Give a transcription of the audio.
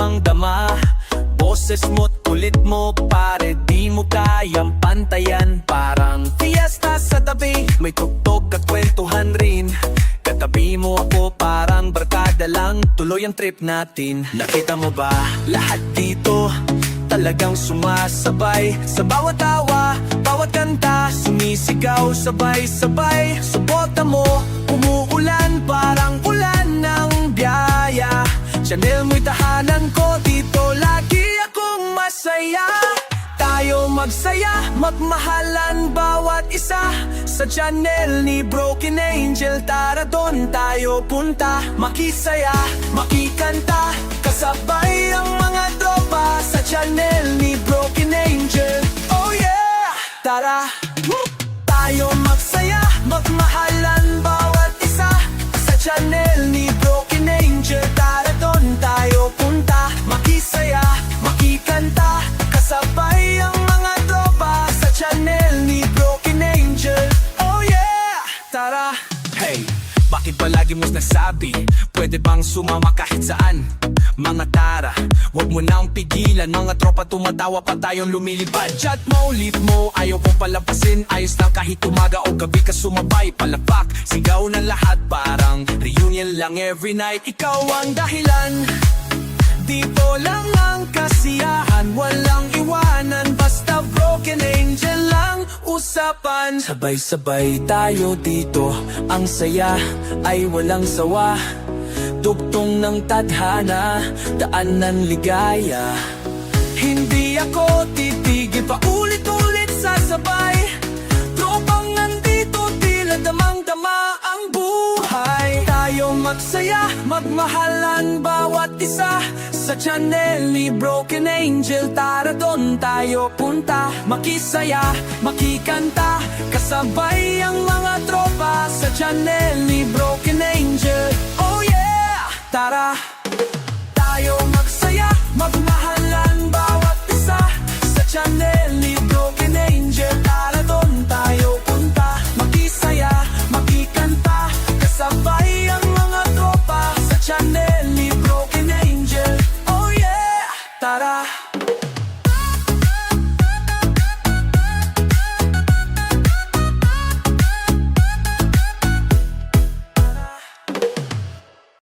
damang-dama. Boses mo't kulit mo, pare di mo kayang pantayan. Parang fiesta sa tabi, may tugtog at kwentuhan rin. Katabi mo ako parang barkada lang, tuloy ang trip natin. Nakita mo ba, lahat dito talagang sumasabay. Sa bawat tawa, bawat kanta, sumisigaw sabay-sabay. Suporta mo, umuulan parang ulan ng biyaya. Chanel mo'y tahanan ko, dito lagi akong masaya. Tayo magsaya, magmahalan bawat isa. Sa channel ni Broken Angel, tara doon tayo punta. Makisaya, makikanta, kasabay ang mga tropa. Sa channel ni Broken Angel, oh yeah! Tara! Tayo magsaya, magmahalan bawat isa. Sa channel ni Broken Angel, tara doon tayo punta. Makisaya, makikanta, kasabay ang mga tropa. Sa channel ni Broken Angel, oh yeah! Tara! Hey! Bakit ba lagi mo's nasabi, pwede bang sumama kahit saan? Mga tara, wag mo nang pigilan. Mga tropa tumatawa pa tayong lumilipad. Chat mo, leave mo, ayaw kong palampasin. Ayos lang kahit umaga o gabi ka sumabay. Palakpak, sigaw ng lahat, parang reunion lang every night. Ikaw ang dahilan, dito lang ang kasiyahan. Walang iwanan, basta Broken Angel lang usapan. Sabay-sabay tayo dito, ang saya ay walang sawa. Dugtong ng tadhana, daan ng ligaya. Hindi ako titigil, paulit-ulit sasabay. Tropang nandito, tila damang-dama ang buhay. Tayo magsaya, magmahalan bawat isa. Sa channel ni Broken Angel, tara doon tayo punta. Makisaya, makikanta, kasabay ang mga tropa. Sa channel ni Broken Angel, oh yeah! Tara! Tayo magsaya, magmahalan bawat isa. Sa channel ni Broken Angel, tara doon tayo punta. Makisaya, makikanta, kasabay ang mga tropa. Sa channel ni Broken Angel, oh yeah! Tara!